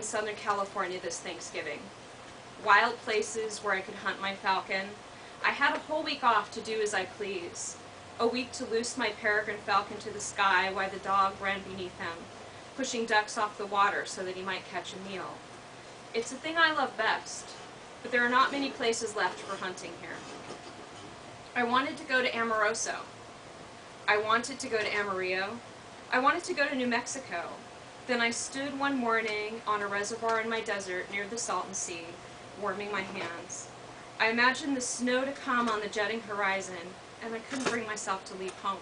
in Southern California this Thanksgiving. Wild places where I could hunt my falcon. I had a whole week off to do as I please. A week to loose my peregrine falcon to the sky while the dog ran beneath him, pushing ducks off the water so that he might catch a meal. It's the thing I love best, but there are not many places left for hunting here. I wanted to go to Amoroso. I wanted to go to Amarillo. I wanted to go to New Mexico. Then I stood one morning on a reservoir in my desert near the Salton Sea, warming my hands. I imagined the snow to come on the jutting horizon, and I couldn't bring myself to leave home.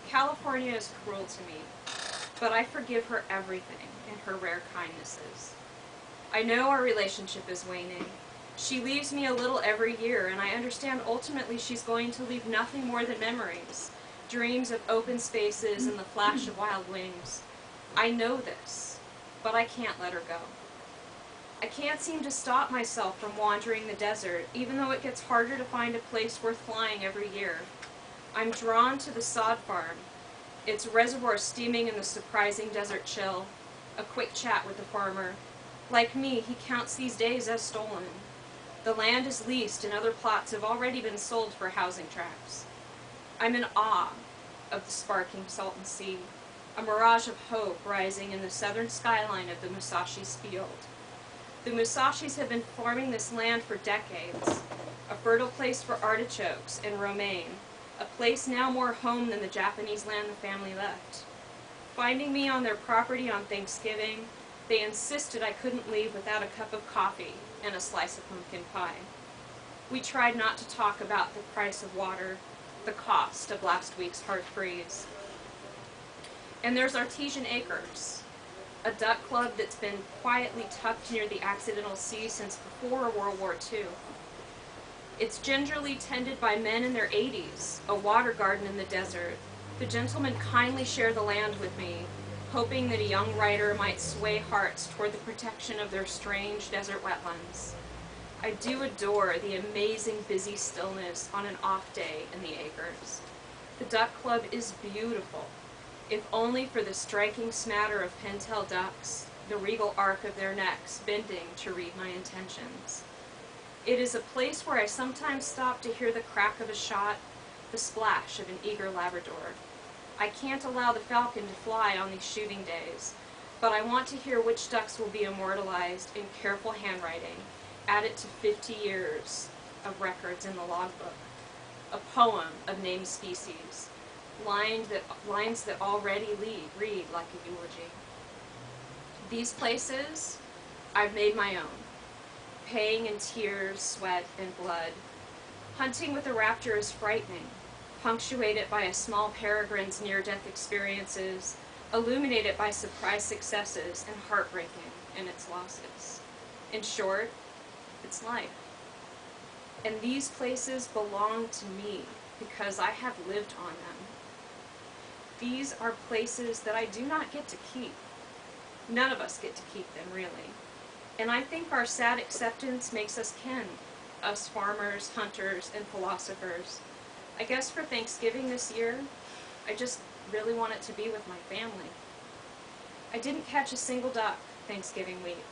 California is cruel to me, but I forgive her everything and her rare kindnesses. I know our relationship is waning. She leaves me a little every year, and I understand ultimately she's going to leave nothing more than memories, dreams of open spaces and the flash of wild wings. I know this, but I can't let her go. I can't seem to stop myself from wandering the desert, even though it gets harder to find a place worth flying every year. I'm drawn to the sod farm, its reservoir steaming in the surprising desert chill, a quick chat with the farmer. Like me, he counts these days as stolen. The land is leased and other plots have already been sold for housing tracts. I'm in awe of the sparkling Salton Sea, a mirage of hope rising in the southern skyline of the Musashi's field. The Musashis have been farming this land for decades, a fertile place for artichokes and romaine, a place now more home than the Japanese land the family left. Finding me on their property on Thanksgiving, they insisted I couldn't leave without a cup of coffee and a slice of pumpkin pie. We tried not to talk about the price of water, the cost of last week's hard freeze. And there's Artesian Acres, a duck club that's been quietly tucked near the accidental sea since before World War II. It's gingerly tended by men in their 80s, a water garden in the desert. The gentlemen kindly share the land with me, hoping that a young writer might sway hearts toward the protection of their strange desert wetlands. I do adore the amazing busy stillness on an off day in the acres. The duck club is beautiful, if only for the striking smatter of pintail ducks, the regal arc of their necks bending to read my intentions. It is a place where I sometimes stop to hear the crack of a shot, the splash of an eager Labrador. I can't allow the falcon to fly on these shooting days, but I want to hear which ducks will be immortalized in careful handwriting, added to 50 years of records in the logbook. A poem of named species, lines that already read like a eulogy. These places I've made my own, paying in tears, sweat, and blood. Hunting with a raptor is frightening, punctuated by a small peregrine's near-death experiences, illuminated by surprise successes, and heartbreaking in its losses. In short, it's life. And these places belong to me because I have lived on them. These are places that I do not get to keep. None of us get to keep them, really. And I think our sad acceptance makes us kin, us farmers, hunters, and philosophers. I guess for Thanksgiving this year, I just really want it to be with my family. I didn't catch a single duck Thanksgiving week,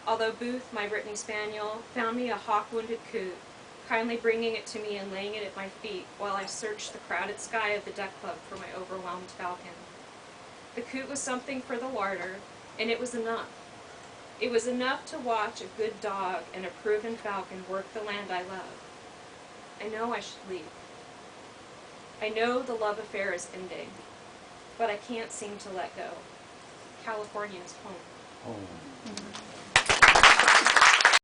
although Booth, my Brittany Spaniel, found me a hawk-wounded coot, kindly bringing it to me and laying it at my feet while I searched the crowded sky of the duck club for my overwhelmed falcon. The coot was something for the larder, and it was enough. It was enough to watch a good dog and a proven falcon work the land I love. I know I should leave. I know the love affair is ending, but I can't seem to let go. California is home. Home.